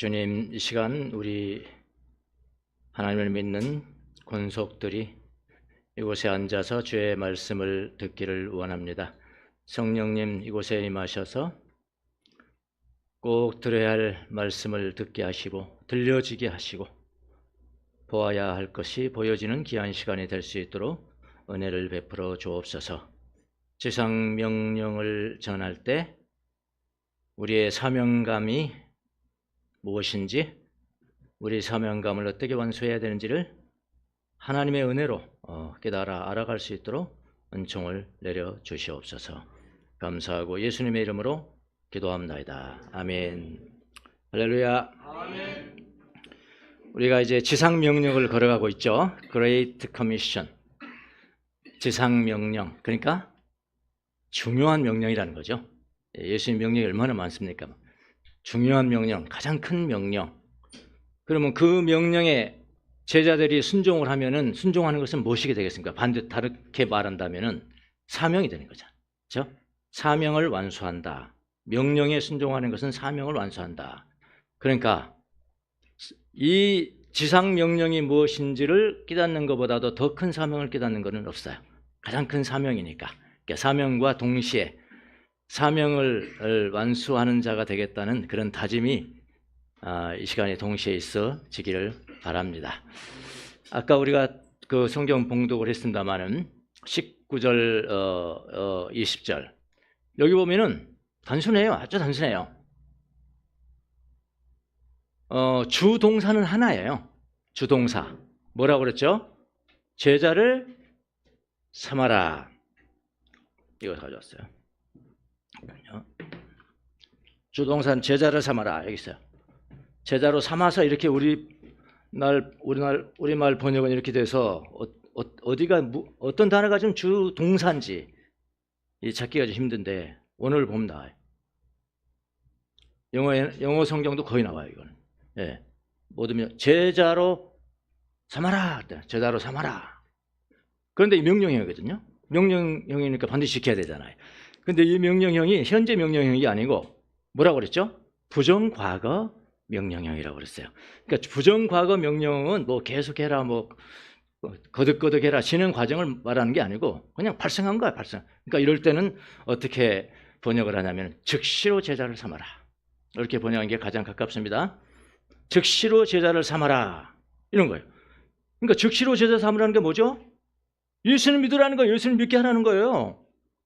주님, 이 시간 우리 하나님을 믿는 권속들이 이곳에 앉아서 주의 말씀을 듣기를 원합니다. 성령님 이곳에 임하셔서 꼭 들어야 할 말씀을 듣게 하시고 들려지게 하시고 보아야 할 것이 보여지는 귀한 시간이 될 수 있도록 은혜를 베풀어 주옵소서. 지상 명령을 전할 때 우리의 사명감이 무엇인지, 우리 사명감을 어떻게 완수해야 되는지를 하나님의 은혜로 깨달아 알아갈 수 있도록 은총을 내려 주시옵소서. 감사하고 예수님의 이름으로 기도합나이다. 아멘. 할렐루야. 아멘. 우리가 이제 지상 명령을 걸어가고 있죠. Great Commission. 지상 명령. 그러니까 중요한 명령이라는 거죠. 예수님 명령이 얼마나 많습니까? 중요한 명령, 가장 큰 명령. 그러면 그 명령에 제자들이 순종을 하면은 순종하는 것은 무엇이 되겠습니까? 반대 다르게 말한다면은 사명이 되는 거죠. 그렇죠? 사명을 완수한다. 명령에 순종하는 것은 사명을 완수한다. 그러니까 이 지상 명령이 무엇인지를 깨닫는 것보다도 더 큰 사명을 깨닫는 것은 없어요. 가장 큰 사명이니까. 그러니까 사명과 동시에 사명을 완수하는 자가 되겠다는 그런 다짐이 이 시간에 동시에 있어지기를 바랍니다. 아까 우리가 그 성경 봉독을 했습니다마는 19절, 20절 여기 보면은 단순해요. 아주 단순해요. 주동사는 하나예요. 주동사. 뭐라고 그랬죠? 제자를 삼아라. 이거 가져왔어요. 주동사는 제자를 삼아라. 여기 있어요. 제자로 삼아서 이렇게 우리말 번역은 이렇게 돼서 어디가 어떤 단어가 좀 주동사인지 찾기가 좀 힘든데 오늘 봅니다. 영어 성경도 거의 나와요. 이거는. 예. 모두면 제자로 삼아라. 제자로 삼아라. 그런데 이 명령형이거든요. 명령형이니까 반드시 지켜야 되잖아요. 근데 이 명령형이 현재 명령형이 아니고 뭐라고 그랬죠? 부정과거 명령형이라고 그랬어요. 그러니까 부정과거 명령은 뭐 계속해라, 뭐 거듭거듭해라, 진행 과정을 말하는 게 아니고 그냥 발생한 거야, 발생. 그러니까 이럴 때는 어떻게 번역을 하냐면 즉시로 제자를 삼아라. 이렇게 번역한 게 가장 가깝습니다. 즉시로 제자를 삼아라. 이런 거예요. 그러니까 즉시로 제자 삼으라는 게 뭐죠? 예수님 믿으라는 거예요. 예수님 믿게 하라는 거예요.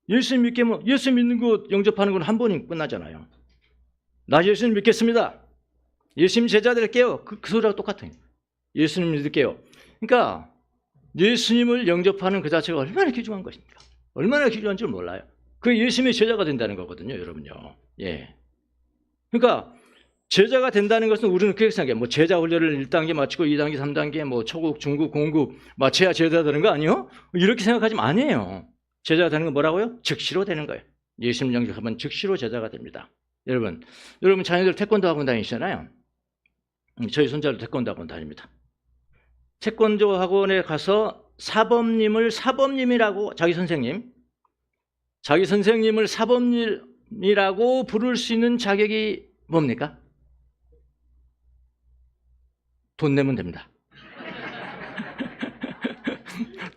예수님 믿게, 예수 믿는 거 영접하는 건 한 번이 끝나잖아요. 나 예수님 믿겠습니다. 예수님 제자 될게요. 그 소리하고 똑같아요. 예수님 믿을게요. 그러니까 예수님을 영접하는 그 자체가 얼마나 귀중한 것입니까? 얼마나 귀중한 줄 몰라요. 그 예수님의 제자가 된다는 거거든요, 여러분요. 예. 그러니까 제자가 된다는 것은 우리는 그렇게 생각해요. 뭐 제자 훈련을 1단계 마치고 2단계, 3단계, 뭐 초급, 중급, 공급 마쳐야 제자 되는 거 아니에요? 이렇게 생각하지만 아니에요. 제자가 되는 건 뭐라고요? 즉시로 되는 거예요. 예수님 영접하면 즉시로 제자가 됩니다. 여러분 자녀들 태권도 학원 다니시잖아요. 저희 손자도 태권도 학원 다닙니다. 태권도 학원에 가서 사범님을 사범님이라고 자기 선생님을 사범님이라고 부를 수 있는 자격이 뭡니까? 돈 내면 됩니다.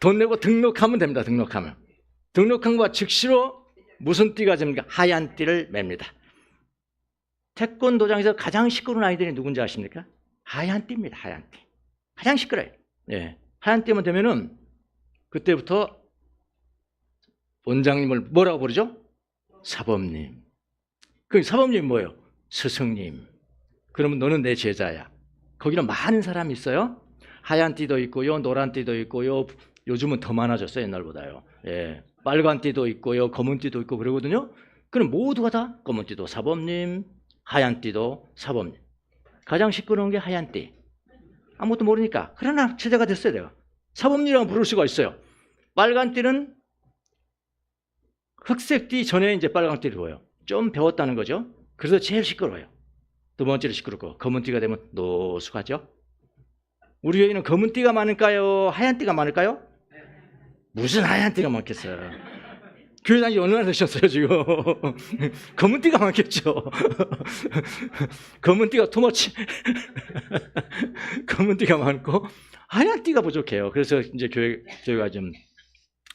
돈 내고 등록하면 됩니다. 등록한 것과 즉시로 무슨 띠가 됩니까? 하얀 띠를 맵니다. 태권도장에서 가장 시끄러운 아이들이 누군지 아십니까? 하얀 띠입니다. 하얀 띠. 가장 시끄러워요. 예. 하얀 띠만 되면은 그때부터 원장님을 뭐라고 부르죠? 사범님. 그 사범님 뭐예요? 스승님. 그러면 너는 내 제자야. 거기는 많은 사람이 있어요. 하얀 띠도 있고요, 노란 띠도 있고요. 요즘은 더 많아졌어요, 옛날보다요. 예. 빨간 띠도 있고요, 검은 띠도 있고 그러거든요. 그럼 모두가 다 검은 띠도 사범님, 하얀 띠도 사범님. 가장 시끄러운 게 하얀 띠. 아무것도 모르니까. 그러나 제자가 됐어요, 내가. 사범님이라고 부를 수가 있어요. 빨간 띠는 흑색 띠 전에 이제 빨간 띠를 보여요. 좀 배웠다는 거죠. 그래서 제일 시끄러워요. 두 번째로 시끄럽고, 검은 띠가 되면 노숙하죠. 우리 교회는 검은 띠가 많을까요? 하얀 띠가 많을까요? 무슨 하얀 띠가 많겠어요. 교회 다니지 얼마나 되셨어요 지금? 검은 띠가 많겠죠. 검은 띠가 투머치. 검은 띠가 많고 하얀 띠가 부족해요. 그래서 이제 교회가 좀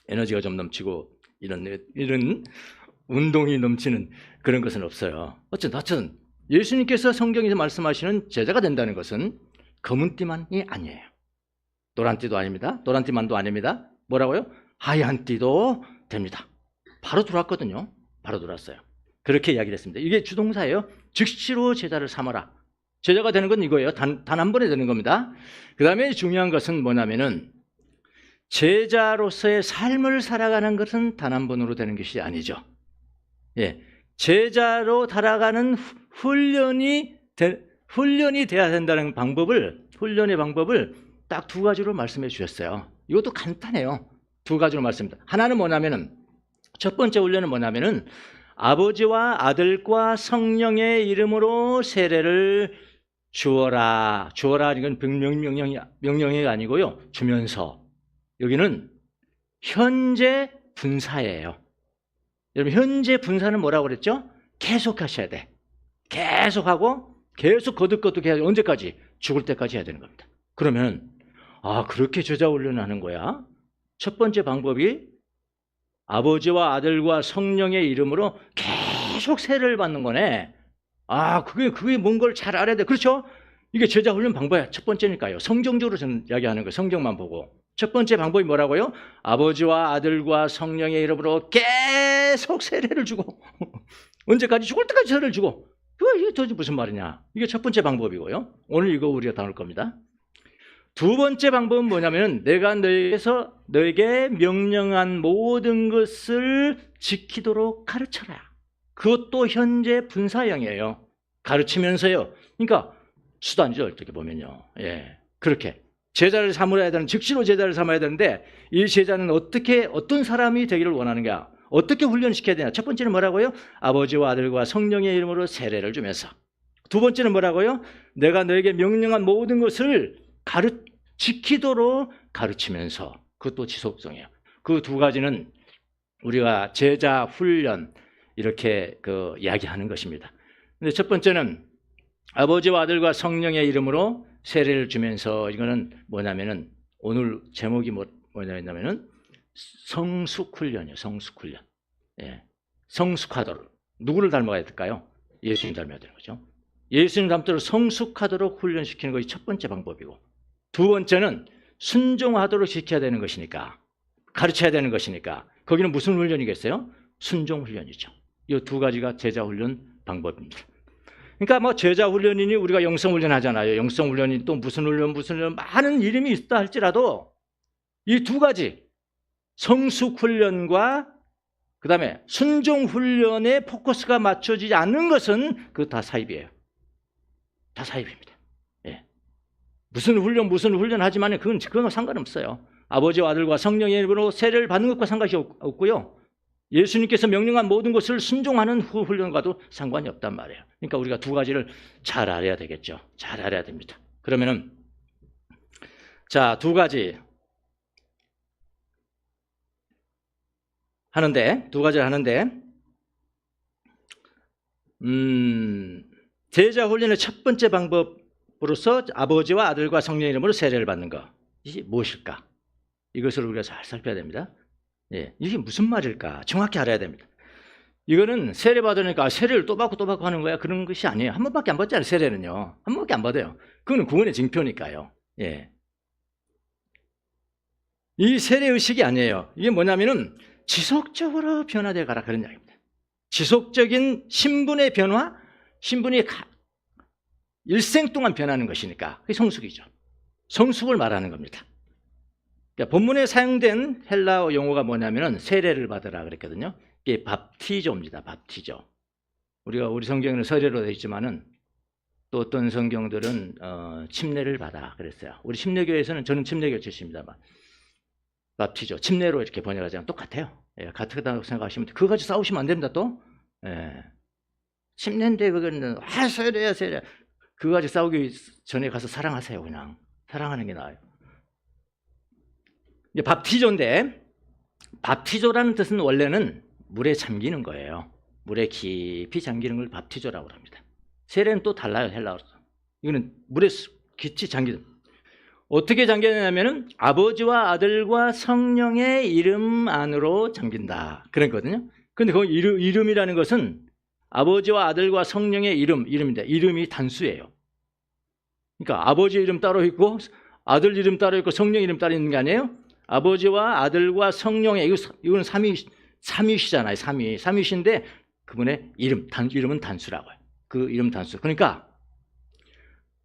에너지가 좀 넘치고 이런 운동이 넘치는 그런 것은 없어요. 어쨌든 예수님께서 성경에서 말씀하시는 제자가 된다는 것은 검은 띠만이 아니에요. 노란 띠도 아닙니다. 노란 띠만도 아닙니다. 뭐라고요? 하얀 띠도 됩니다. 바로 들어왔거든요. 바로 들어왔어요. 그렇게 이야기를 했습니다. 이게 주동사예요. 즉시로 제자를 삼아라. 제자가 되는 건 이거예요. 단 한 번에 되는 겁니다. 그 다음에 중요한 것은 뭐냐면은 제자로서의 삶을 살아가는 것은 단 한 번으로 되는 것이 아니죠. 예, 제자로 살아가는 훈련이 돼야 된다는 훈련의 방법을 딱 두 가지로 말씀해 주셨어요. 이것도 간단해요. 두 가지로 말씀입니다. 하나는 뭐냐면은 첫 번째 훈련은 뭐냐면은 아버지와 아들과 성령의 이름으로 세례를 주어라. 주어라 이건 명령이 아니고요. 주면서 여기는 현재 분사예요. 여러분 현재 분사는 뭐라고 그랬죠? 계속 하셔야 돼. 계속하고 계속 거듭거듭 해야 돼. 언제까지? 죽을 때까지 해야 되는 겁니다. 그러면 그렇게 제자 훈련을 하는 거야. 첫 번째 방법이 아버지와 아들과 성령의 이름으로 계속 세례를 받는 거네. 그게 뭔 걸 잘 알아야 돼. 그렇죠? 이게 제자 훈련 방법이야. 첫 번째니까요. 성경적으로 저는 이야기하는 거예요. 성경만 보고. 첫 번째 방법이 뭐라고요? 아버지와 아들과 성령의 이름으로 계속 세례를 주고 언제까지? 죽을 때까지 세례를 주고. 이게 도대체 무슨 말이냐? 이게 첫 번째 방법이고요. 오늘 이거 우리가 다룰 겁니다. 두 번째 방법은 뭐냐면 내가 너에게 명령한 모든 것을 지키도록 가르쳐라. 그것도 현재 분사형이에요. 가르치면서요. 그러니까 수단이죠. 어떻게 보면요. 예, 그렇게 제자를 삼아야 되는, 즉시로 제자를 삼아야 되는데 이 제자는 어떤 사람이 되기를 원하는가? 어떻게 훈련시켜야 되냐? 첫 번째는 뭐라고요? 아버지와 아들과 성령의 이름으로 세례를 주면서. 두 번째는 뭐라고요? 내가 너에게 명령한 모든 것을 지키도록 가르치면서. 그것도 지속성이에요. 그 두 가지는 우리가 제자 훈련 이렇게 이야기하는 것입니다. 근데 첫 번째는 아버지와 아들과 성령의 이름으로 세례를 주면서, 이거는 뭐냐면은 오늘 제목이 뭐냐면은 성숙훈련이에요. 성숙훈련. 예. 성숙하도록. 누구를 닮아야 될까요? 예수님 닮아야 되는 거죠. 예수님 닮도록 성숙하도록 훈련시키는 것이 첫 번째 방법이고, 두 번째는 순종하도록 시켜야 되는 것이니까, 가르쳐야 되는 것이니까, 거기는 무슨 훈련이겠어요? 순종 훈련이죠. 이 두 가지가 제자 훈련 방법입니다. 그러니까 제자 훈련이니 우리가 영성 훈련 하잖아요. 영성 훈련이 또 무슨 훈련 많은 이름이 있다 할지라도 이 두 가지 성숙 훈련과 그다음에 순종 훈련에 포커스가 맞춰지지 않는 것은 그거 다 사입이에요. 다 사입입니다. 예. 무슨 훈련 하지만 그건 상관없어요. 아버지와 아들과 성령의 이름으로 세례를 받는 것과 상관이 없고요. 예수님께서 명령한 모든 것을 순종하는 훈련과도 상관이 없단 말이에요. 그러니까 우리가 두 가지를 잘 알아야 되겠죠. 잘 알아야 됩니다. 그러면은 자, 두 가지 하는데 제자 훈련의 첫 번째 방법으로서 아버지와 아들과 성령의 이름으로 세례를 받는 것, 이게 무엇일까? 이것을 우리가 잘 살펴야 됩니다. 예, 이게 무슨 말일까? 정확히 알아야 됩니다. 이거는 세례 받으니까 세례를 또 받고 하는 거야, 그런 것이 아니에요. 한 번밖에 안 받잖아요. 세례는요. 한 번밖에 안 받아요. 그거는 구원의 징표니까요. 예. 이 세례 의식이 아니에요. 이게 뭐냐면은 지속적으로 변화되어 가라, 그런 이야기입니다. 지속적인 신분의 변화, 신분이 일생 동안 변하는 것이니까 그게 성숙이죠. 성숙을 말하는 겁니다. 그러니까 본문에 사용된 헬라어 용어가 뭐냐면은 세례를 받으라 그랬거든요. 이게 밥티조입니다. 밥티조. 우리 성경에는 세례로 되어 있지만은 또 어떤 성경들은 침례를 받아 그랬어요. 우리 침례교회에서는, 저는 침례교 출신입니다만, 밥티조, 침례로 이렇게 번역하자면 똑같아요. 예, 같다고 생각하시면 그거 가지고 싸우시면 안 됩니다. 또 예. 침례인데 그거는 세례야 세례. 그거 가지고 싸우기 전에 가서 사랑하세요. 그냥 사랑하는 게 나아요. 이제 밥티조인데, 밥티조라는 뜻은 원래는 물에 잠기는 거예요. 물에 깊이 잠기는 걸 밥티조라고 합니다. 세례는 또 달라요, 헬라어로. 이거는 물에 깊이 잠기는. 어떻게 잠기냐면은 아버지와 아들과 성령의 이름 안으로 잠긴다. 그랬거든요. 근데 그 이름이라는 것은 아버지와 아들과 성령의 이름인데 이름이 단수예요. 그러니까 아버지 이름 따로 있고 아들 이름 따로 있고 성령 이름 따로 있는 게 아니에요. 아버지와 아들과 성령의 이거는 삼위시잖아요. 삼위신데 그분의 이름은 단수라고요. 그 이름 단수. 그러니까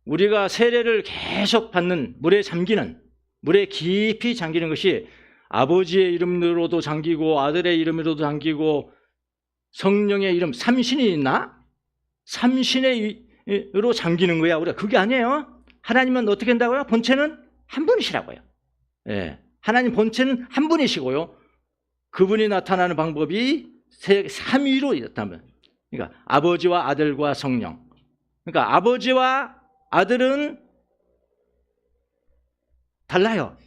우리가 세례를 계속 받는 물에 잠기는 물에 깊이 잠기는 것이 아버지의 이름으로도 잠기고 아들의 이름으로도 잠기고 성령의 이름 삼신이 있나? 삼신으로 잠기는 거야. 우리가 그게 아니에요. 하나님은 어떻게 한다고요? 본체는 한 분이시라고요. 예. 하나님 본체는 한 분이시고요. 그분이 나타나는 방법이 삼위로 나타나면. 그러니까 아버지와 아들과 성령. 그러니까 아버지와 아들은 달라요.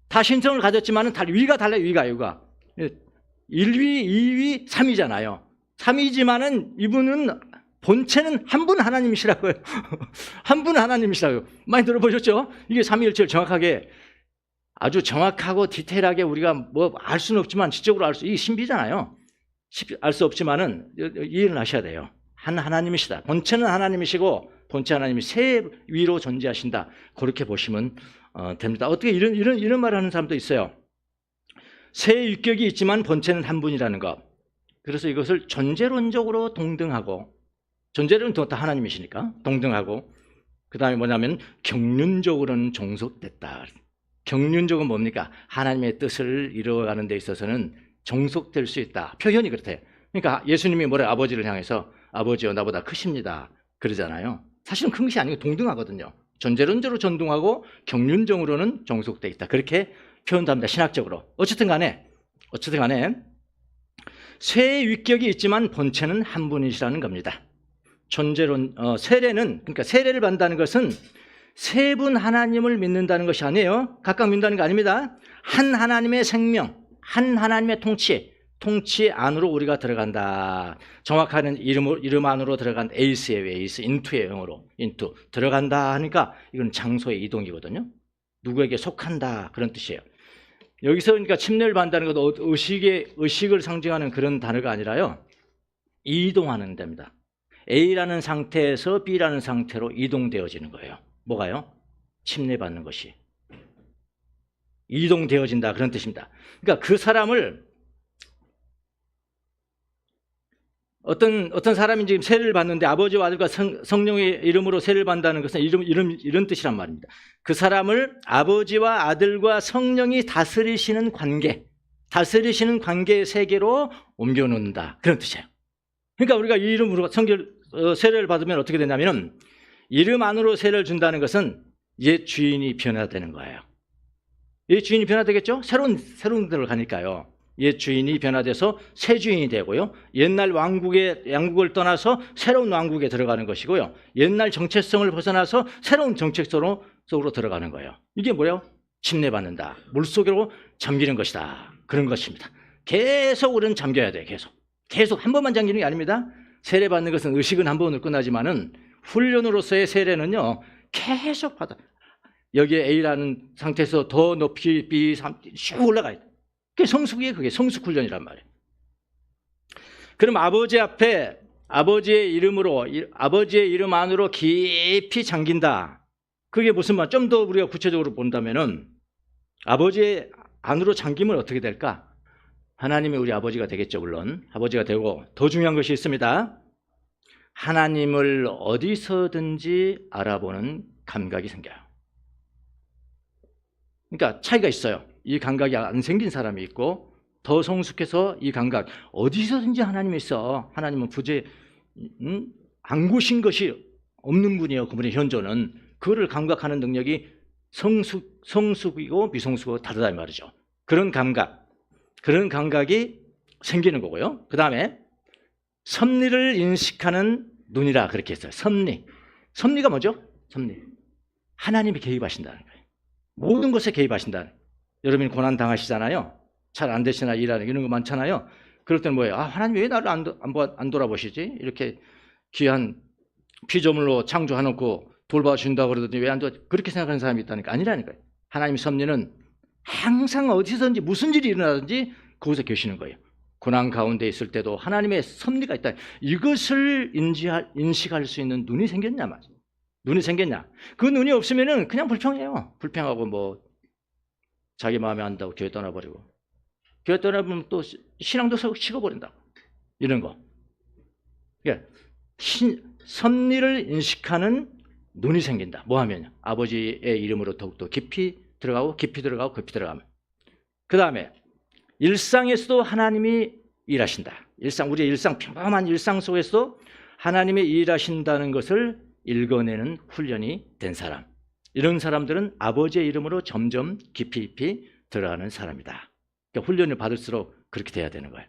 다 신성을 가졌지만은 위가 달라요. 위가. 1위, 2위, 3위잖아요. 3위지만은 이분은 본체는 한 분 하나님이시라고요. 한 분 하나님이시라고요. 많이 들어보셨죠? 이게 삼위일체를 정확하게 아주 정확하고 디테일하게 우리가 뭐 알 수는 없지만 지적으로 이게 신비잖아요. 알 수 없지만은 이해를 하셔야 돼요. 한 하나님이시다. 본체는 하나님이시고 본체 하나님이 세 위로 존재하신다. 그렇게 보시면 됩니다. 어떻게 이런 말을 하는 사람도 있어요. 세 위격이 있지만 본체는 한 분이라는 것. 그래서 이것을 존재론적으로 동등하고 존재론은 다 하나님이시니까 동등하고 그 다음에 뭐냐면 경륜적으로는 종속됐다. 경륜적은 뭡니까? 하나님의 뜻을 이루어가는 데 있어서는 종속될 수 있다. 표현이 그렇대요. 그러니까 예수님이 뭐래요? 아버지를 향해서 아버지여 나보다 크십니다. 그러잖아요. 사실은 큰 것이 아니고 동등하거든요. 존재론적으로 존중하고 경륜적으로는 종속돼 있다. 그렇게 표현합니다. 신학적으로. 어쨌든 간에 세 위격이 있지만 본체는 한 분이시라는 겁니다. 존재론 세례는 그러니까 세례를 받는다는 것은 세 분 하나님을 믿는다는 것이 아니에요. 각각 믿는다는 거 아닙니다. 한 하나님의 생명, 한 하나님의 통치 안으로 우리가 들어간다. 정확한 이름 안으로 들어간 에이스예요. 인투의 영어로 인투 들어간다 하니까 이건 장소의 이동이거든요. 누구에게 속한다 그런 뜻이에요. 여기서 그러니까 침례를 받는다는 것도 의식을 상징하는 그런 단어가 아니라요. 이동하는 데입니다. A라는 상태에서 B라는 상태로 이동되어지는 거예요. 뭐가요? 침례 받는 것이 이동되어진다 그런 뜻입니다. 그러니까 그 사람을 어떤 사람이 지금 세례를 받는데 아버지와 아들과 성령의 이름으로 세례를 받는다는 것은 이런 뜻이란 말입니다. 그 사람을 아버지와 아들과 성령이 다스리시는 관계의 세계로 옮겨놓는다 그런 뜻이에요. 그러니까 우리가 이 이름으로 세례를 받으면 어떻게 되냐면 이름 안으로 세례를 준다는 것은 옛 주인이 변화되는 거예요. 옛 주인이 변화되겠죠? 새로운 데로 가니까요. 옛 주인이 변화돼서 새 주인이 되고요. 옛날 양국을 떠나서 새로운 왕국에 들어가는 것이고요. 옛날 정체성을 벗어나서 새로운 정체성 속으로 들어가는 거예요. 이게 뭐예요? 침례받는다. 물속으로 잠기는 것이다. 그런 것입니다. 계속 우리는 잠겨야 돼요. 계속 한 번만 잠기는 게 아닙니다. 세례받는 것은 의식은 한 번으로 끝나지만은 훈련으로서의 세례는요. 계속 받아. 여기에 A라는 상태에서 더 높이 B, 3, 쭉 올라가야 돼. 그게 성숙 훈련이란 말이에요. 그럼 아버지 앞에 아버지의 이름 안으로 깊이 잠긴다. 그게 무슨 말? 좀 더 우리가 구체적으로 본다면은 아버지의 안으로 잠기면 어떻게 될까? 하나님이 우리 아버지가 되겠죠, 물론. 아버지가 되고 더 중요한 것이 있습니다. 하나님을 어디서든지 알아보는 감각이 생겨요. 그러니까 차이가 있어요. 이 감각이 안 생긴 사람이 있고 더 성숙해서 이 감각 어디서든지 하나님이 있어. 하나님은 안 구신 것이 없는 분이에요. 그분의 현존은. 그거를 감각하는 능력이 성숙이고 미성숙이고 다르다 이 말이죠. 그런 감각이 생기는 거고요. 그 다음에 섭리를 인식하는 눈이라 그렇게 했어요. 섭리가 뭐죠? 하나님이 개입하신다는 거예요. 모든 것에 개입하신다는 거예요. 여러분이 고난 당하시잖아요. 잘 안 되시나 일하는 이런 거 많잖아요. 그럴 때는 뭐예요? 아, 하나님 왜 나를 안 돌아보시지? 이렇게 귀한 피조물로 창조해놓고 돌봐준다고 그러더니 왜 안 도와? 그렇게 생각하는 사람이 있다니까. 아니라니까요. 하나님 섭리는 항상 어디서든지 무슨 일이 일어나든지 거기서 계시는 거예요. 고난 가운데 있을 때도 하나님의 섭리가 있다. 이것을 인식할 수 있는 눈이 생겼냐 말이야. 눈이 생겼냐. 그 눈이 없으면은 그냥 불평해요. 불평하고 뭐 자기 마음에 안 든다고 교회 떠나버리고. 교회 떠나보면 또 신앙도 식어버린다고. 이런 거. 그러니까 섭리를 인식하는 눈이 생긴다. 뭐 하면요? 아버지의 이름으로 더욱더 깊이 들어가고 깊이 들어가고 깊이 들어가면. 그 다음에 일상에서도 하나님이 일하신다. 우리의 평범한 일상 속에서도 하나님이 일하신다는 것을 읽어내는 훈련이 된 사람. 이런 사람들은 아버지의 이름으로 점점 깊이 들어가는 사람이다. 그러니까 훈련을 받을수록 그렇게 돼야 되는 거예요.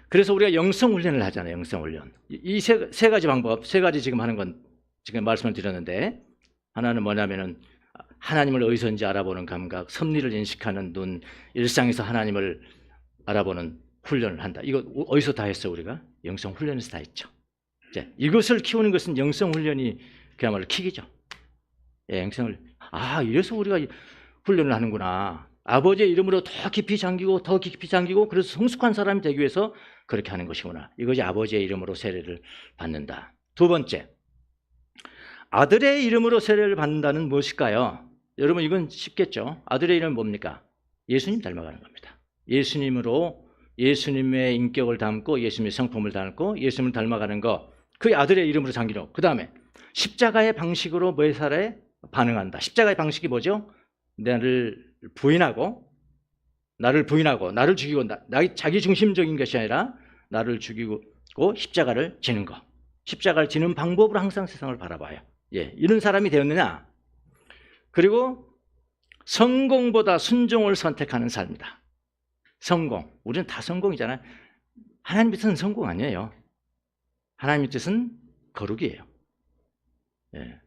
그래서 우리가 영성 훈련을 하잖아요. 영성 훈련. 이 세 가지 방법, 세 가지 지금 하는 건 지금 말씀을 드렸는데, 하나는 뭐냐면은 하나님을 어디서인지 알아보는 감각, 섭리를 인식하는 눈, 일상에서 하나님을 알아보는 훈련을 한다. 이거 어디서 다 했어요, 우리가? 영성 훈련에서 다 했죠. 이제 이것을 키우는 것은 영성 훈련이 그야말로 킥이죠. 예, 영성을. 아, 이래서 우리가 훈련을 하는구나. 아버지의 이름으로 더 깊이 잠기고, 그래서 성숙한 사람이 되기 위해서 그렇게 하는 것이구나. 이것이 아버지의 이름으로 세례를 받는다. 두 번째, 아들의 이름으로 세례를 받는다는 무엇일까요? 여러분, 이건 쉽겠죠. 아들의 이름은 뭡니까? 예수님 닮아가는 겁니다. 예수님의 인격을 담고 예수님의 성품을 담고 예수님을 닮아가는 거, 그게 아들의 이름으로 잠기는 거. 그 다음에 십자가의 방식으로 묘사에 반응한다. 십자가의 방식이 뭐죠? 나를 부인하고 나를 죽이고 자기 중심적인 것이 아니라 나를 죽이고 십자가를 지는 거. 십자가를 지는 방법으로 항상 세상을 바라봐요. 예, 이런 사람이 되었느냐? 그리고 성공보다 순종을 선택하는 삶이다. 성공. 우리는 다 성공이잖아요. 하나님의 뜻은 성공 아니에요. 하나님의 뜻은 거룩이에요. 예.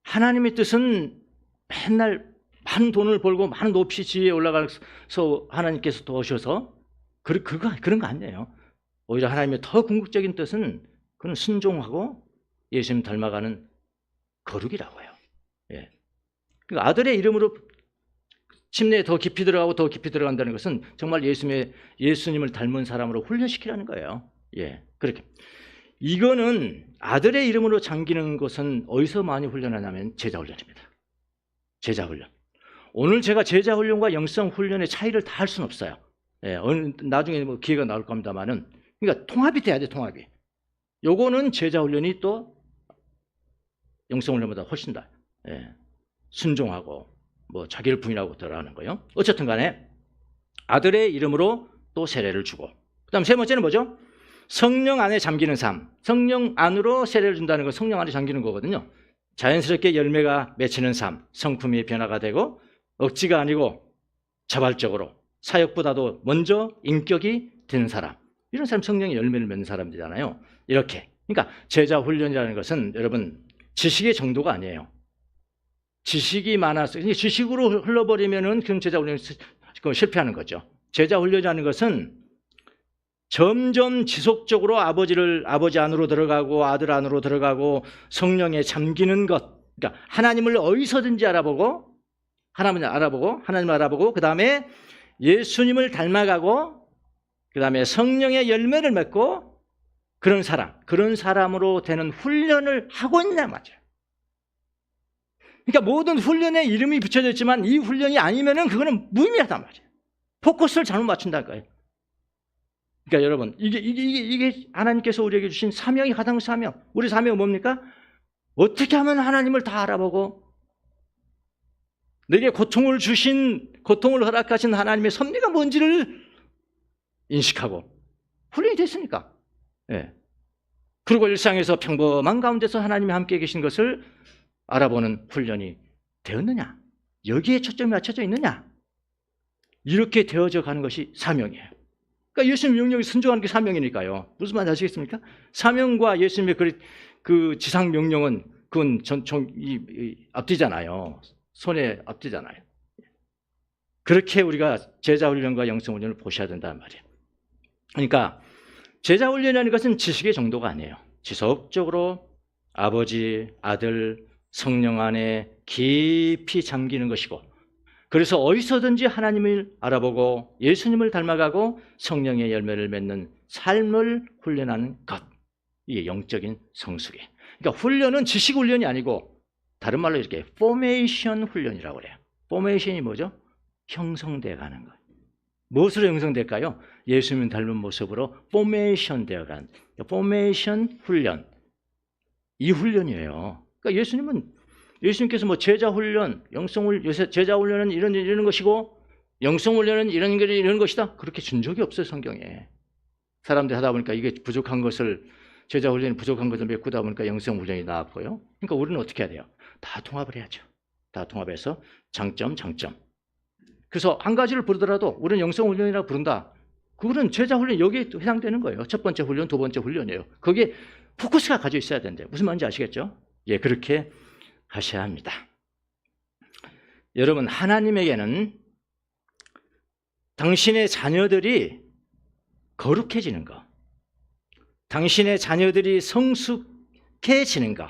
하나님의 뜻은 맨날 많은 돈을 벌고 많은 높이 지위에 올라가서 하나님께서 도우셔서 그런 거 아니에요. 오히려 하나님의 더 궁극적인 뜻은 그는 순종하고 예수님 닮아가는 거룩이라고 해요. 예. 그러니까 아들의 이름으로 침례에 더 깊이 들어가고 더 깊이 들어간다는 것은 정말 예수님을 닮은 사람으로 훈련시키라는 거예요. 예, 그렇게. 이거는 아들의 이름으로 잠기는 것은 어디서 많이 훈련하냐면 제자 훈련입니다. 제자 훈련. 오늘 제가 제자 훈련과 영성 훈련의 차이를 다 할 수는 없어요. 예, 나중에 뭐 기회가 나올 겁니다만은, 그러니까 통합이 돼야 돼, 통합이. 요거는 제자 훈련이 또 영성 훈련보다 훨씬 더 순종하고 뭐 자기를 부인하고 들어가는 거예요. 어쨌든 간에 아들의 이름으로 또 세례를 주고, 그다음 세 번째는 뭐죠? 성령 안에 잠기는 삶. 성령 안으로 세례를 준다는 건 성령 안에 잠기는 거거든요. 자연스럽게 열매가 맺히는 삶, 성품이 변화가 되고 억지가 아니고 자발적으로 사역보다도 먼저 인격이 되는 사람, 이런 사람 성령의 열매를 맺는 사람들이잖아요. 이렇게. 그러니까 제자 훈련이라는 것은 여러분 지식의 정도가 아니에요. 지식이 많아서 지식으로 흘러버리면은 그런 제자 훈련이 실패하는 거죠. 제자 훈련이라는 것은 점점 지속적으로 아버지 안으로 들어가고 아들 안으로 들어가고 성령에 잠기는 것. 그러니까 하나님을 어디서든지 알아보고 하나님을 알아보고 그다음에 예수님을 닮아가고 그다음에 성령의 열매를 맺고 그런 사람으로 되는 훈련을 하고 있냐 맞아요. 그러니까 모든 훈련에 이름이 붙여져 있지만 이 훈련이 아니면은 그거는 무의미하단 말이에요. 포커스를 잘못 맞춘다니까요. 그러니까 여러분, 이게 하나님께서 우리에게 주신 사명이 가장 사명. 우리 사명은 뭡니까? 어떻게 하면 하나님을 다 알아보고 내게 고통을 허락하신 하나님의 섭리가 뭔지를 인식하고 훈련이 됐으니까. 예. 그리고 일상에서 평범한 가운데서 하나님이 함께 계신 것을 알아보는 훈련이 되었느냐? 여기에 초점이 맞춰져 있느냐? 이렇게 되어져 가는 것이 사명이에요. 그러니까 예수님 명령에 순종하는 게 사명이니까요. 무슨 말인지 아시겠습니까? 사명과 예수님의 그 지상 명령은 그건 앞뒤잖아요. 손에 앞뒤잖아요. 그렇게 우리가 제자훈련과 영성훈련을 보셔야 된단 말이에요. 그러니까 제자훈련이라는 것은 지식의 정도가 아니에요. 지속적으로 아버지, 아들, 성령 안에 깊이 잠기는 것이고, 그래서 어디서든지 하나님을 알아보고 예수님을 닮아가고 성령의 열매를 맺는 삶을 훈련하는 것. 이게 영적인 성숙이에요. 그러니까 훈련은 지식 훈련이 아니고 다른 말로 이렇게 포메이션 훈련이라고 그래요. 포메이션이 뭐죠? 형성되어 가는 거예요. 무엇으로 형성될까요? 예수님 닮은 모습으로 포메이션 되어 가는, 포메이션 훈련. 이 훈련이에요. 그러니까 예수님께서 뭐 제자 훈련, 제자 훈련은 이런 것이고 영성 훈련은 이런 것이다. 그렇게 준 적이 없어요, 성경에. 사람들이 하다 보니까 이게 부족한 것을, 제자 훈련이 부족한 것을 메꾸다 보니까 영성 훈련이 나왔고요. 그러니까 우리는 어떻게 해야 돼요? 다 통합을 해야죠. 다 통합해서 장점. 그래서 한 가지를 부르더라도 우리는 영성 훈련이라고 부른다. 그거는 제자 훈련 여기에 해당되는 거예요. 첫 번째 훈련, 두 번째 훈련이에요. 거기에 포커스가 가져 있어야 되는데 무슨 말인지 아시겠죠? 예, 그렇게 하셔야 합니다. 여러분, 하나님에게는 당신의 자녀들이 거룩해지는 것, 당신의 자녀들이 성숙해지는 것,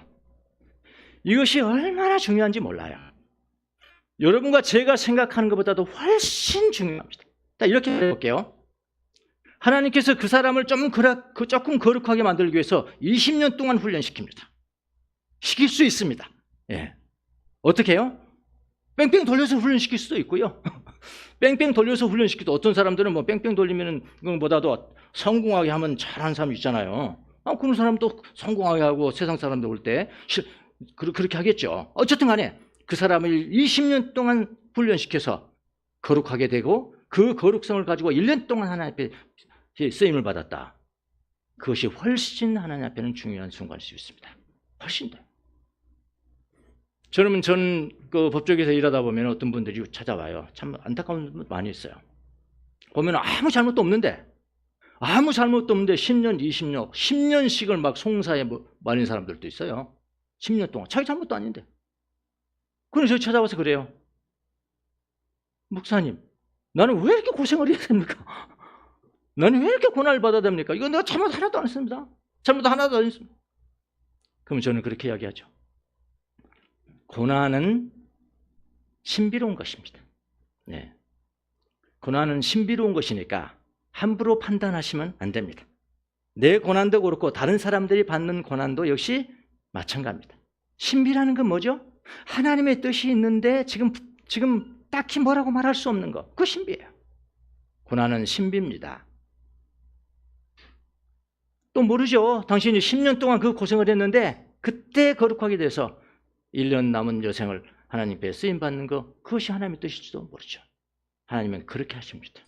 이것이 얼마나 중요한지 몰라요. 여러분과 제가 생각하는 것보다도 훨씬 중요합니다. 이렇게 해볼게요. 하나님께서 그 사람을 조금 거룩하게 만들기 위해서 20년 동안 훈련시킵니다. 시킬 수 있습니다. 예. 어떻게 해요? 뺑뺑 돌려서 훈련시킬 수도 있고요. 뺑뺑 돌려서 훈련시키도 어떤 사람들은 뭐 뺑뺑 돌리면은 그보다도 성공하게 하면 잘하는 사람 있잖아요. 그런 사람도 성공하게 하고 세상 사람들 올 때 그렇게 하겠죠. 어쨌든 간에 그 사람을 20년 동안 훈련시켜서 거룩하게 되고 그 거룩성을 가지고 1년 동안 하나님 앞에 쓰임을 받았다. 그것이 훨씬 하나님 앞에는 중요한 순간일 수 있습니다. 훨씬 더. 저는 그 법조계에서 일하다 보면 어떤 분들이 찾아와요. 참 안타까운 분 많이 있어요. 보면 아무 잘못도 없는데 10년, 20년, 10년씩을 막 송사에 말린 사람들도 있어요. 10년 동안 자기 잘못도 아닌데. 그래서 저희 찾아와서 그래요. 목사님, 나는 왜 이렇게 고생을 해야 됩니까? 나는 왜 이렇게 고난을 받아야 됩니까? 이거 내가 잘못 하나도 안 했습니다. 잘못 하나도 안 했습니다. 그럼 저는 그렇게 이야기하죠. 고난은 신비로운 것입니다. 네. 고난은 신비로운 것이니까 함부로 판단하시면 안 됩니다. 내 고난도 그렇고 다른 사람들이 받는 고난도 역시 마찬가지입니다. 신비라는 건 뭐죠? 하나님의 뜻이 있는데 지금 딱히 뭐라고 말할 수 없는 것. 그거 신비예요. 고난은 신비입니다. 또 모르죠. 당신이 10년 동안 그 고생을 했는데 그때 거룩하게 돼서 1년 남은 여생을 하나님께 쓰임받는 것, 그것이 하나님의 뜻일지도 모르죠. 하나님은 그렇게 하십니다.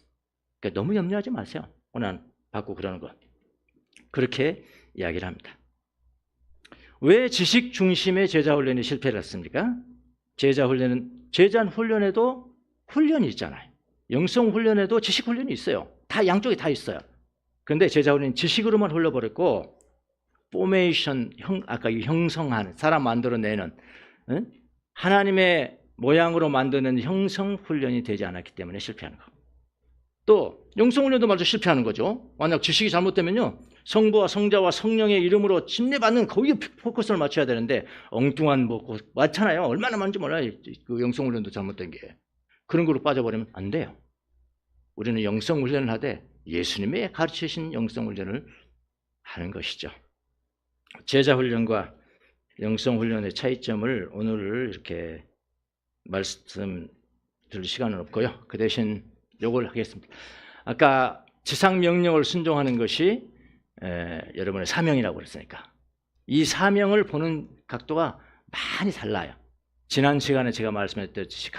그러니까 너무 염려하지 마세요. 고난 받고 그러는 것. 그렇게 이야기를 합니다. 왜 지식 중심의 제자 훈련이 실패를 했습니까? 제자 훈련에도 훈련이 있잖아요. 영성 훈련에도 지식 훈련이 있어요. 다 양쪽에 다 있어요. 그런데 제자 훈련은 지식으로만 흘러버렸고 포메이션, 아까 형성하는, 사람 만들어내는, 하나님의 모양으로 만드는 형성 훈련이 되지 않았기 때문에 실패하는 거. 또 영성 훈련도 마저 실패하는 거죠. 만약 지식이 잘못되면요, 성부와 성자와 성령의 이름으로 침례받는 거기에 포커스를 맞춰야 되는데 엉뚱한 뭐 많잖아요. 얼마나 많은지 몰라요. 그 영성 훈련도 잘못된 게. 그런 거로 빠져버리면 안 돼요. 우리는 영성 훈련을 하되 예수님의 가르치신 영성 훈련을 하는 것이죠. 제자 훈련과 영성 훈련의 차이점을 오늘 이렇게 말씀드릴 시간은 없고요. 그 대신 요걸 하겠습니다. 아까 지상 명령을 순종하는 것이 여러분의 사명이라고 그랬으니까 이 사명을 보는 각도가 많이 달라요. 지난 시간에 제가 말씀했듯이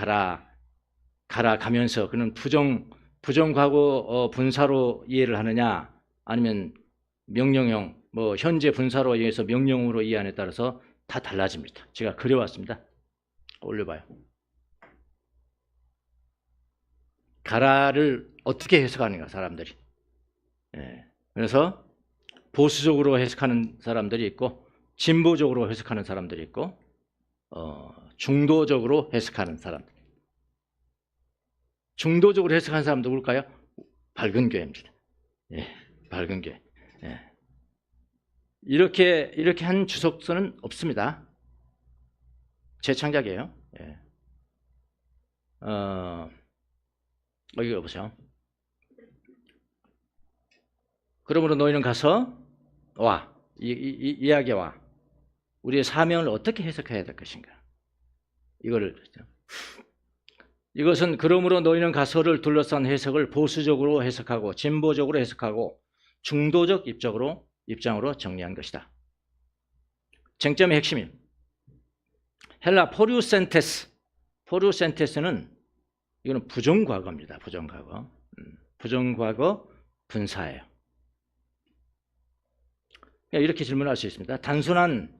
가면서 그는 부정과거 분사로 이해를 하느냐 아니면 명령형 뭐 현재 분사로 의해서 명령으로 이해하느냐에 따라서 다 달라집니다. 제가 그려왔습니다. 올려봐요. 가라를 어떻게 해석하는가 사람들이. 그래서 보수적으로 해석하는 사람들이 있고 진보적으로 해석하는 사람들이 있고 중도적으로 해석하는 사람들. 중도적으로 해석한 사람 누굴까요? 밝은 교회입니다. 예, 밝은 교회. 예. 이렇게 한 주석서는 없습니다. 재창작이에요. 예. 여기 보세요. 그러므로 너희는 가서 이야기에 와. 우리의 사명을 어떻게 해석해야 될 것인가. 이것은 그러므로 너희는 가서를 둘러싼 해석을 보수적으로 해석하고 진보적으로 해석하고 중도적 입장으로 정리한 것이다. 쟁점의 핵심인 헬라 포리우센테스는 이거는 부정과거입니다. 부정과거 분사예요. 이렇게 질문할 수 있습니다. 단순한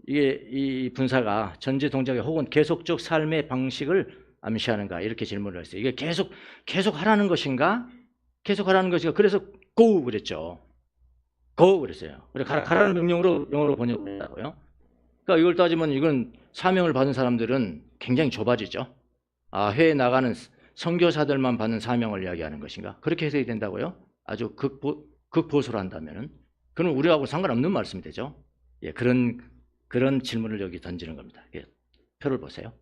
이 분사가 전제 동작의 혹은 계속적 삶의 방식을 암시하는가 이렇게 질문을 했어요. 이게 계속 하라는 것인가? 그래서 go 그랬죠. go 그랬어요. 그래 가라는 명령으로 영어로 번역했다고요. 그러니까 이걸 따지면 이건 사명을 받은 사람들은 굉장히 좁아지죠. 해외에 나가는 선교사들만 받는 사명을 이야기하는 것인가? 그렇게 해석이 된다고요? 아주 극보수로 한다면은 그건 우리하고 상관없는 말씀이 되죠. 예, 그런 질문을 여기 던지는 겁니다. 예, 표를 보세요.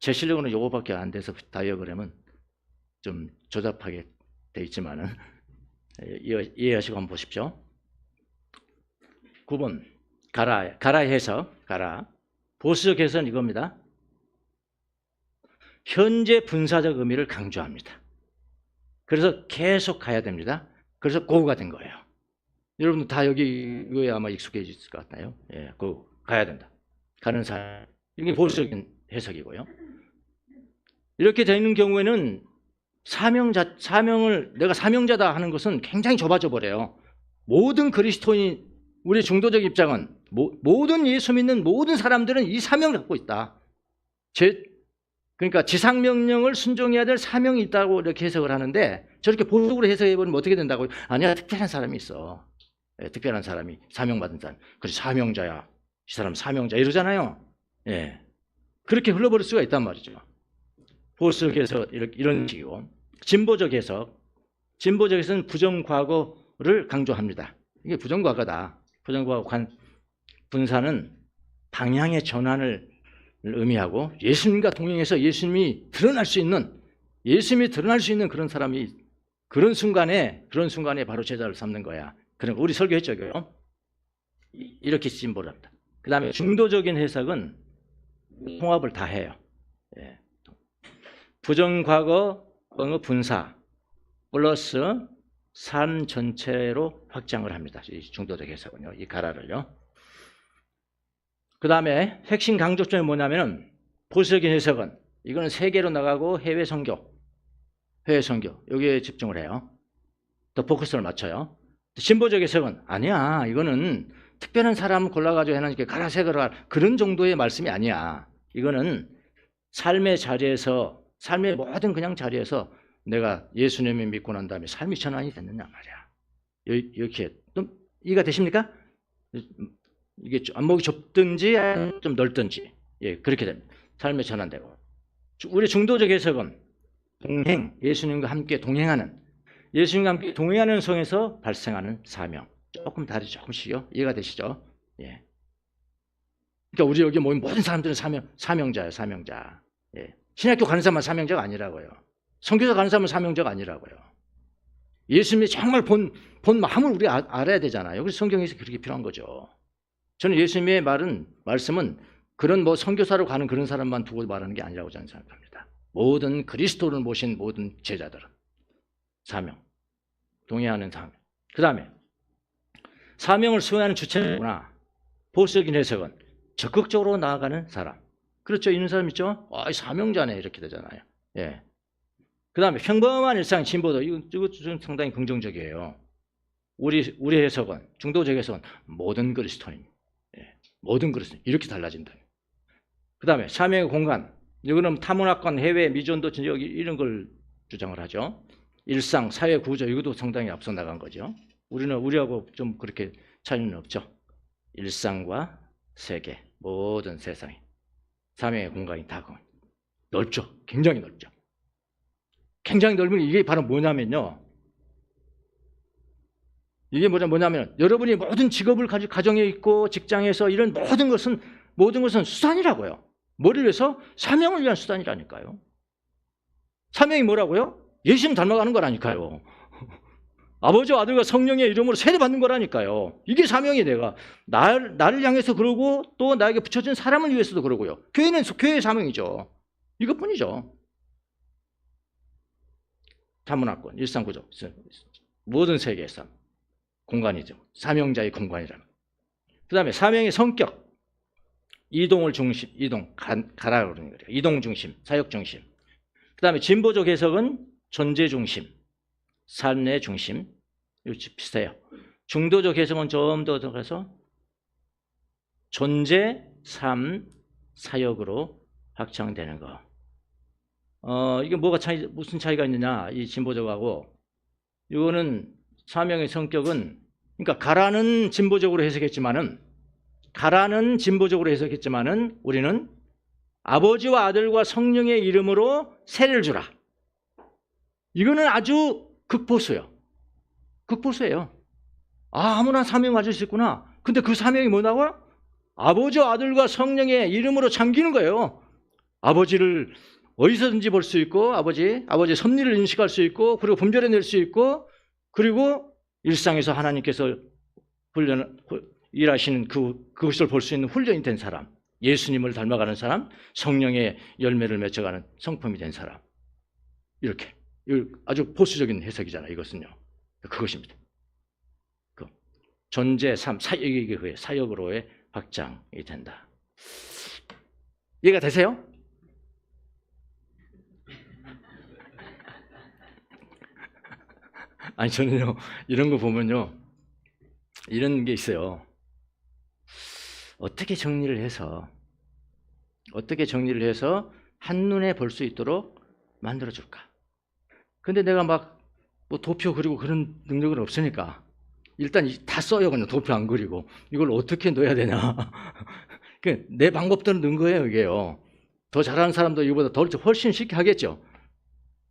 제 실력으로는 요거밖에 안 돼서 다이어그램은 좀 조잡하게 돼 있지만은 이해하시고 한번 보십시오. 9번 가라 해석. 보수적 해석은 이겁니다. 현재 분사적 의미를 강조합니다. 그래서 계속 가야 됩니다. 그래서 고가 된 거예요. 여러분들 다 이거에 아마 익숙해질 것 같나요? 예, 가야 된다. 가는 사람. 이게 보수적인 해석이고요. 이렇게 되는 경우에는 사명을 내가 사명자다 하는 것은 굉장히 좁아져 버려요. 모든 그리스도인 우리 중도적 입장은 모든 예수 믿는 모든 사람들은 이 사명을 갖고 있다. 그러니까 지상명령을 순종해야 될 사명이 있다고 이렇게 해석을 하는데 저렇게 보수적으로 해석해버리면 어떻게 된다고요? 아니야, 특별한 사람이 있어. 예, 특별한 사람이 사명받은 사람. 그래서 사명자야. 이 사람 사명자 이러잖아요. 예, 그렇게 흘러버릴 수가 있단 말이죠. 보수적 해석 이런 식이고 진보적 해석은 부정과거를 강조합니다. 이게 부정과거다. 부정과거 분사는 방향의 전환을 의미하고 예수님과 동행해서 예수님이 드러날 수 있는 그런 사람이 그런 순간에 바로 제자를 삼는 거야. 그러니까 우리 설교했죠. 이렇게 진보를 합니다. 그 다음에 중도적인 해석은 통합을 다 해요. 예. 부정과거 분사 플러스 삶 전체로 확장을 합니다. 이 중도적 해석은요. 이 가라를요. 그 다음에 핵심 강조점이 뭐냐면은 보수적인 해석은 이거는 세계로 나가고 해외 선교 여기에 집중을 해요. 더 포커스를 맞춰요. 진보적 해석은 아니야. 이거는 특별한 사람 골라가지고 해놓으니까 가라 세거라 그런 정도의 말씀이 아니야. 이거는 삶의 모든 그냥 자리에서 내가 예수님을 믿고 난 다음에 삶이 전환이 됐느냐 말이야. 이렇게 좀 이해가 되십니까? 이게 안목이 좁든지 좀 넓든지 예, 그렇게 됩니다. 삶의 전환되고 우리 중도적 해석은 예수님과 함께 동행하는 성에서 발생하는 사명 조금 다르죠. 조금씩요. 이해가 되시죠? 예. 그러니까 우리 여기 모인 모든 사람들은 사명자예요. 사명자. 예. 신학교 가는 사람은 사명자가 아니라고요. 선교사 가는 사람은 사명자가 아니라고요. 예수님이 정말 본 마음을 우리가 알아야 되잖아요. 그래서 성경에서 그렇게 필요한 거죠. 저는 예수님의 말씀은 그런 선교사로 가는 그런 사람만 두고 말하는 게 아니라고 저는 생각합니다. 모든 그리스도를 모신 모든 제자들은 사명, 동의하는 사명. 그 다음에 사명을 수행하는 주체구나. 보수적인 해석은 적극적으로 나아가는 사람. 그렇죠. 있는 사람 있죠. 사명자네 이렇게 되잖아요. 예. 그 다음에 평범한 일상 진보도 이거 좀 상당히 긍정적이에요. 우리 해석은 중도적 해석은 모든 그리스도인. 예. 모든 그리스도인 이렇게 달라진다. 그 다음에 사명의 공간. 이거는 타문화권, 해외, 미전도 여기 이런 걸 주장을 하죠. 일상, 사회 구조 이것도 상당히 앞서 나간 거죠. 우리하고 좀 그렇게 차이는 없죠. 일상과 세계, 모든 세상이 사명의 공간이 다 넓죠. 굉장히 넓죠. 굉장히 넓은 이게 바로 뭐냐면요. 이게 뭐냐면 여러분이 모든 직업을 가지고 가정에 있고 직장에서 이런 모든 것은 수단이라고요. 뭐를 위해서? 사명을 위한 수단이라니까요. 사명이 뭐라고요? 예수님 닮아가는 거라니까요. 아버지와 아들과 성령의 이름으로 세례받는 거라니까요. 이게 사명이 내가 나를 향해서 그러고 또 나에게 붙여진 사람을 위해서도 그러고요. 교회는 교회의 사명이죠. 이것뿐이죠. 다문화권, 일상구조, 모든 세계에서 공간이죠. 사명자의 공간이라는. 그 다음에 사명의 성격. 이동, 가라 그러는 거예요. 이동 중심, 사역 중심. 그 다음에 진보적 해석은 존재 중심, 삶의 중심. 이렇게 비슷해요. 중도적 해석은 좀 더 들어가서 존재, 삶, 사역으로 확장되는 거. 이게 무슨 차이가 있느냐, 이 진보적하고. 이거는 사명의 성격은, 그러니까 가라는 진보적으로 해석했지만은, 우리는 아버지와 아들과 성령의 이름으로 세례를 주라. 이거는 아주 극보수예요. 아무나 사명 가질 수 있구나. 근데 그 사명이 뭐냐고요? 아버지와 아들과 성령의 이름으로 잠기는 거예요. 아버지를 어디서든지 볼 수 있고, 아버지의 섭리를 인식할 수 있고, 그리고 분별해낼 수 있고, 그리고 일상에서 하나님께서 일하시는 그것을 볼 수 있는 훈련이 된 사람, 예수님을 닮아가는 사람, 성령의 열매를 맺어가는 성품이 된 사람. 이렇게. 아주 보수적인 해석이잖아요, 이것은요. 그것입니다. 존재, 삶, 사역이 사역으로의 확장이 된다. 이해가 되세요? 아니, 저는요, 이런 거 보면요, 이런 게 있어요. 어떻게 정리를 해서 한눈에 볼 수 있도록 만들어줄까? 근데 내가 뭐 도표 그리고 그런 능력은 없으니까 일단 다 써요. 그냥 도표 안 그리고. 이걸 어떻게 넣어야 되냐. 내 방법대로 넣은 거예요, 이게요. 더 잘하는 사람도 이거보다 훨씬 쉽게 하겠죠.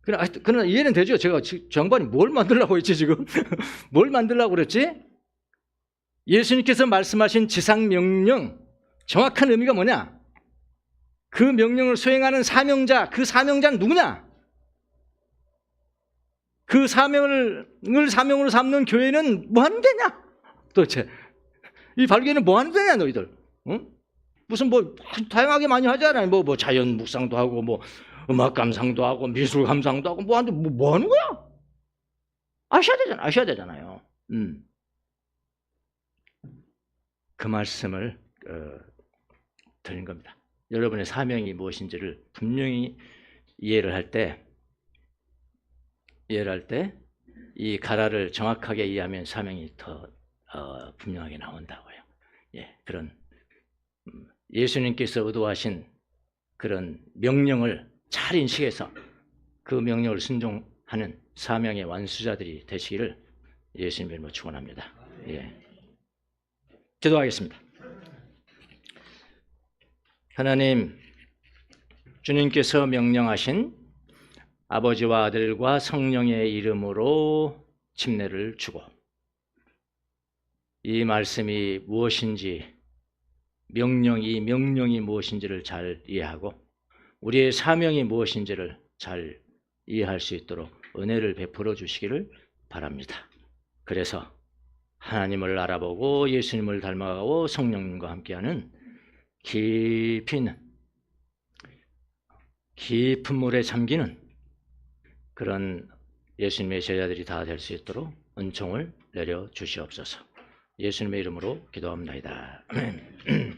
그러나 이해는 되죠. 제가 저 양반이 뭘 만들려고 했지, 지금? 뭘 만들려고 그랬지? 예수님께서 말씀하신 지상명령, 정확한 의미가 뭐냐? 그 명령을 수행하는 사명자, 그 사명자는 누구냐? 그 사명으로 삼는 교회는 뭐 하는 데냐? 도대체 이 발견은 뭐 하는 데냐, 너희들? 응? 무슨 뭐 다양하게 많이 하잖아요. 뭐 자연 묵상도 하고, 뭐 음악 감상도 하고, 미술 감상도 하고, 뭐 하는데 뭐 하는 거야? 아셔야 되잖아요. 그 말씀을 드린 겁니다. 여러분의 사명이 무엇인지를 분명히 이해를 할 때 이 가라를 정확하게 이해하면 사명이 더 분명하게 나온다고요. 예, 그런 예수님께서 의도하신 그런 명령을 잘 인식해서 그 명령을 순종하는 사명의 완수자들이 되시기를 예수님 이름으로 축원합니다. 예. 기도하겠습니다. 하나님, 주님께서 명령하신 아버지와 아들과 성령의 이름으로 침례를 주고 이 말씀이 무엇인지 이 명령이 무엇인지를 잘 이해하고 우리의 사명이 무엇인지를 잘 이해할 수 있도록 은혜를 베풀어 주시기를 바랍니다. 그래서 하나님을 알아보고 예수님을 닮아가고 성령님과 함께하는 깊은 물에 잠기는 그런 예수님의 제자들이 다 될 수 있도록 은총을 내려 주시옵소서. 예수님의 이름으로 기도합니다. 아멘.